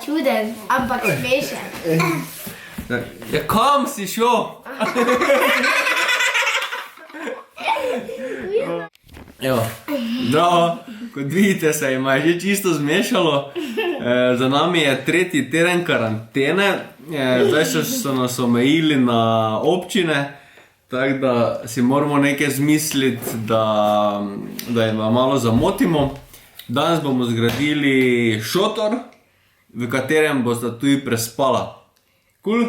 čuden, ampak smešen. Ja, kam si šel? Evo, zdravo, kot vidite se ima že čisto zmešalo. Za nami je tretji teden karantene, zdaj so nas omejili na občine, tako da si moramo nekaj zmisliti, da jim malo zamotimo. Danes bomo zgradili šotor, v katerem bosta tudi prespala. Cool?